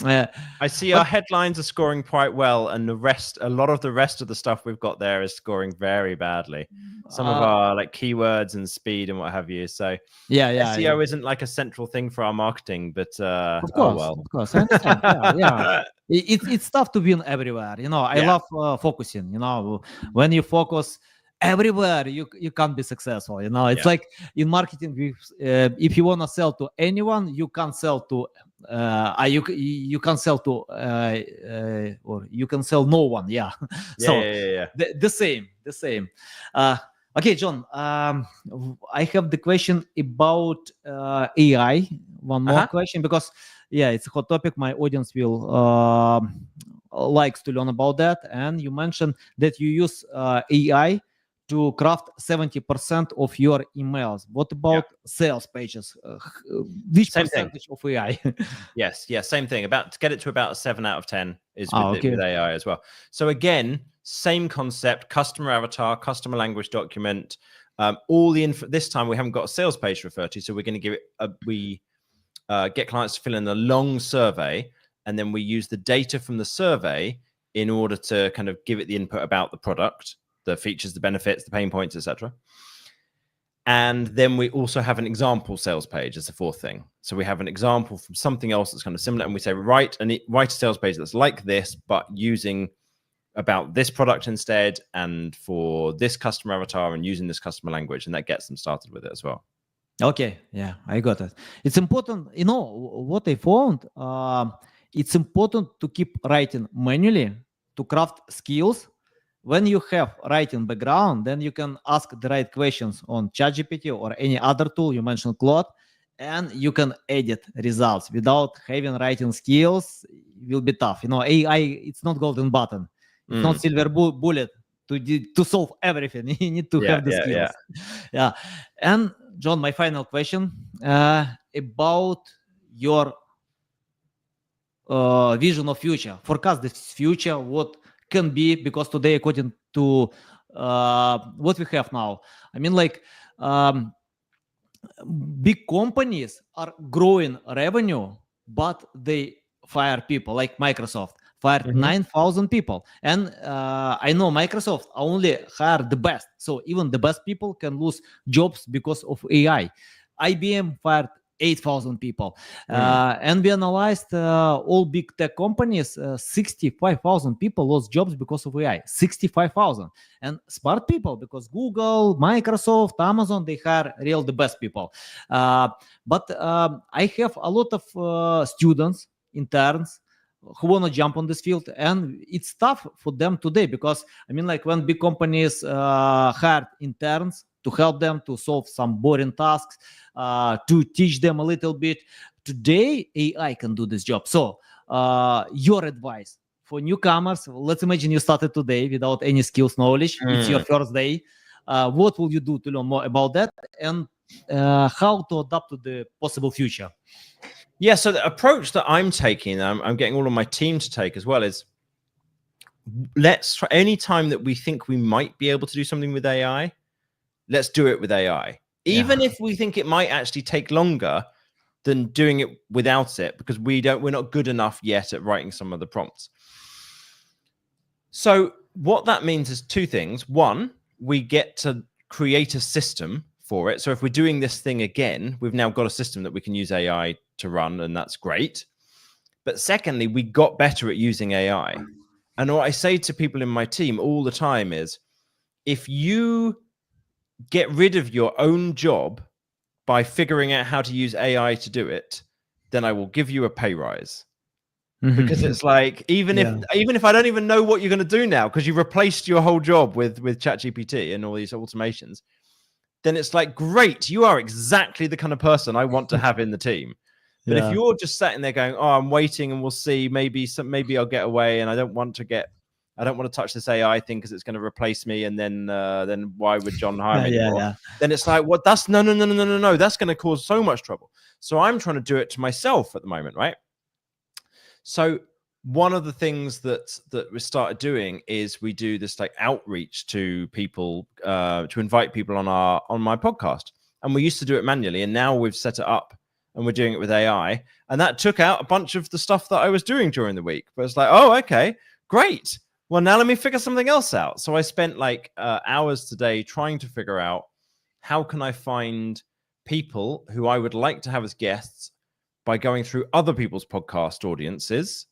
I see our headlines are scoring quite well, and a lot of the rest of the stuff we've got there is scoring very badly. Some of our like keywords and speed and what have you. So SEO isn't like a central thing for our marketing, but of course, I understand. It's tough to win everywhere. I love focusing. When you focus everywhere, you can't be successful. It's like in marketing, if you want to sell to anyone, you can't sell to you can sell to or you can sell no one. The same. Okay, John, I have the question about AI. One more question, because it's a hot topic. My audience will likes to learn about that. And you mentioned that you use AI to craft 70% of your emails. What about sales pages? Which percentage of AI? Yes, same thing. About to get it to about a 7 out of 10 is with AI as well. So again, same concept: customer avatar, customer language document. All the info. This time we haven't got a sales page to refer to, so we're going to give it. Get clients to fill in a long survey, and then we use the data from the survey in order to kind of give it the input about the product, the features, the benefits, the pain points, etc. And then we also have an example sales page as the fourth thing. So we have an example from something else that's kind of similar, and we say write a sales page that's like this, but using about this product instead, and for this customer avatar, and using this customer language, and that gets them started with it as well. Okay, I got it. It's important, what I found. It's important to keep writing manually to craft skills. When you have writing background, then you can ask the right questions on ChatGPT or any other tool. You mentioned Claude, and you can edit results without having writing skills. Will be tough. AI, it's not golden button. It's not silver bullet to solve everything. You need to have the skills. Yeah. And John, my final question about your vision of future. Forecast the future, what can be, because today, according to what we have now, I mean, like, big companies are growing revenue, but they fire people, like Microsoft fired 9,000 people. And I know Microsoft only hire the best. So even the best people can lose jobs because of AI. IBM fired 8,000 people. And we analyzed all big tech companies, 65,000 people lost jobs because of AI. 65,000. And smart people, because Google, Microsoft, Amazon, they hire the best people. But I have a lot of students, interns, who want to jump on this field, and it's tough for them today, because I mean, like, when big companies hire interns to help them to solve some boring tasks, to teach them a little bit, today AI can do this job. So your advice for newcomers, let's imagine you started today without any skills, knowledge, it's your first day, what will you do to learn more about that, and how to adapt to the possible future? Yeah, so the approach that I'm taking, I'm getting all of my team to take as well, is let's try any time that we think we might be able to do something with AI, let's do it with AI. Even if we think it might actually take longer than doing it without it, because we're not good enough yet at writing some of the prompts. So what that means is two things. One, we get to create a system for it. So if we're doing this thing again, we've now got a system that we can use AI to run, and that's great. But secondly, we got better at using AI. And what I say to people in my team all the time is, if you get rid of your own job by figuring out how to use AI to do it, then I will give you a pay rise. Because it's like, even if I don't even know what you're going to do now, because you replaced your whole job with ChatGPT and all these automations, then it's like, great, you are exactly the kind of person I want to have in the team. But if you're just sitting there going, oh, I'm waiting and we'll see, maybe I'll get away, and I don't want to touch this AI thing because it's going to replace me, and then why would John hire me anymore? Then it's like, what? That's no. That's going to cause so much trouble. So I'm trying to do it to myself at the moment, right? So one of the things that we started doing is we do this like outreach to people, to invite people on my podcast, and we used to do it manually, and now we've set it up and we're doing it with AI, and that took out a bunch of the stuff that I was doing during the week. But it's like, oh, okay, great. Well, now let me figure something else out. So I spent like hours today trying to figure out how can I find people who I would like to have as guests by going through other people's podcast audiences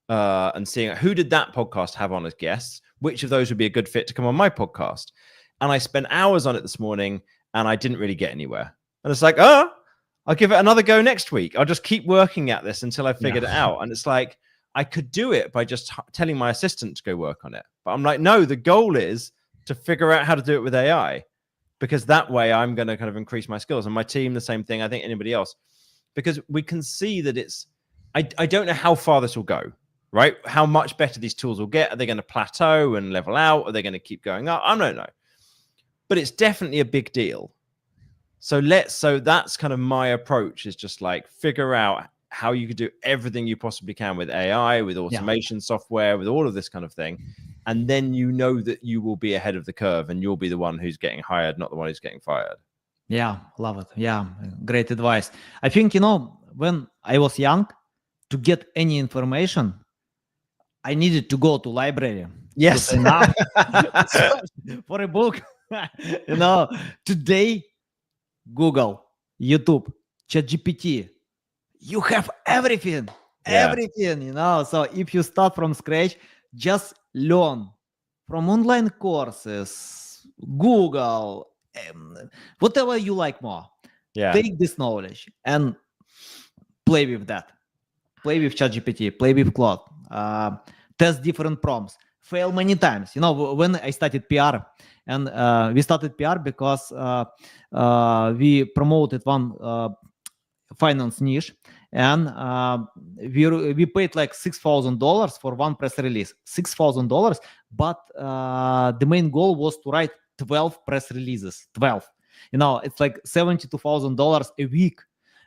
and seeing who did that podcast have on as guests, which of those would be a good fit to come on my podcast. And I spent hours on it this morning, and I didn't really get anywhere. And it's like, I'll give it another go next week. I'll just keep working at this until I figured it out. And it's like, I could do it by just telling my assistant to go work on it. But I'm like, no, the goal is to figure out how to do it with AI, because that way I'm going to kind of increase my skills. And my team, the same thing. I think anybody else, because we can see that I don't know how far this will go, right? How much better these tools will get. Are they going to plateau and level out? Are they going to keep going up? I don't know. But it's definitely a big deal. So that's kind of my approach, is just like figure out how you could do everything you possibly can with AI, with automation software, with all of this kind of thing. And then you know that you will be ahead of the curve, and you'll be the one who's getting hired, not the one who's getting fired. Yeah, love it. Yeah, great advice. I think, when I was young, to get any information, I needed to go to library. Yes. For a book. Today, Google, YouTube, ChatGPT, you have everything. Everything. So if you start from scratch, just learn from online courses, Google, whatever you like more. Take this knowledge and play with that. Play with ChatGPT, play with Claude, test different prompts, fail many times. When I started PR, and we started PR because we promoted one finance niche, and we paid like $6,000 for one press release. $6,000, but the main goal was to write 12 press releases. 12. It's like $72,000 a week.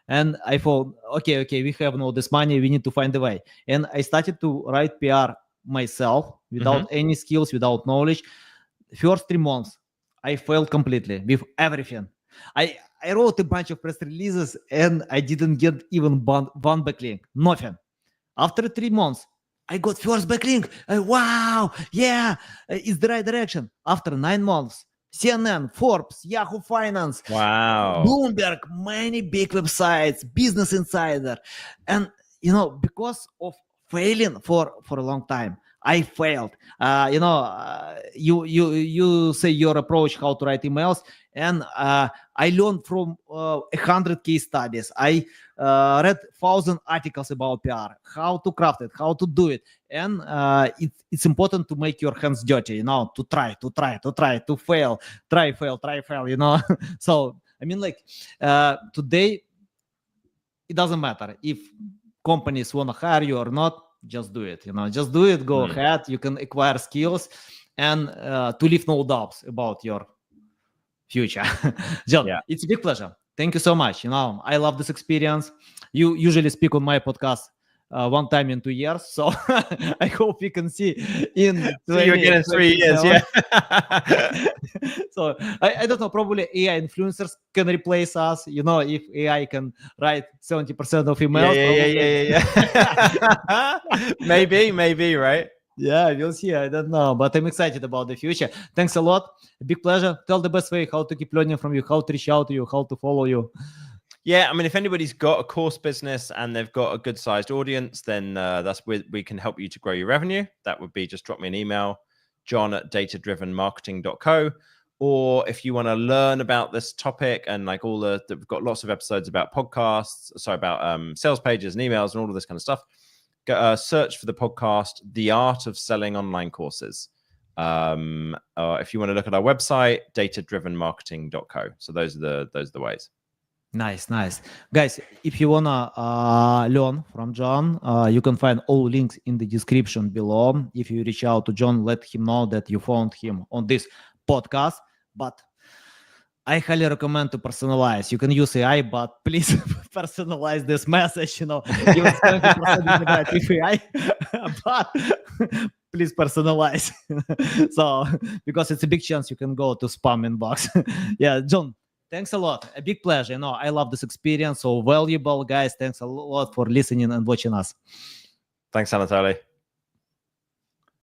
And I thought, okay, we have no this money. We need to find a way. And I started to write PR myself without any skills, without knowledge. First 3 months, I failed completely with everything. I wrote a bunch of press releases and I didn't get even one backlink. Nothing. After 3 months, I got first backlink. Wow, yeah, it's the right direction. After 9 months, CNN, Forbes, Yahoo Finance, Wow. Bloomberg, many big websites, Business Insider. And, because of failing for a long time, I failed. You say your approach how to write emails, and I learned from 100 case studies. I read 1,000 articles about PR, how to craft it, how to do it, and it's important to make your hands dirty. To try, to fail, try, fail. So I mean, like today, it doesn't matter if companies want to hire you or not. Just do it. Just do it. Go ahead. You can acquire skills and to leave no doubts about your future. John, It's a big pleasure. Thank you so much. I love this experience. You usually speak on my podcast one time in 2 years, so I hope we can see in 20, you're getting 3 years. Yeah. So I don't know, probably AI influencers can replace us, if AI can write 70% of emails. Yeah. maybe, right? Yeah, we'll see. I don't know, but I'm excited about the future. Thanks a lot. A big pleasure. Tell the best way how to keep learning from you, how to reach out to you, how to follow you. Yeah, I mean, if anybody's got a course business and they've got a good sized audience, then that's where we can help you to grow your revenue. That would be just drop me an email, john@datadrivenmarketing.co. Or if you want to learn about this topic and like we've got lots of episodes about podcasts, about sales pages and emails and all of this kind of stuff. Search for the podcast, The Art of Selling Online Courses. If you want to look at our website, datadrivenmarketing.co. So those are the ways. Nice. Guys, if you want to learn from John, you can find all links in the description below. If you reach out to John, let him know that you found him on this podcast. But I highly recommend to personalize. You can use AI, but please personalize this message. Even 70% with AI, but please personalize. So, because it's a big chance you can go to spam inbox. Yeah, John, thanks a lot. A big pleasure. I love this experience. So valuable, guys. Thanks a lot for listening and watching us. Thanks, Anatoly.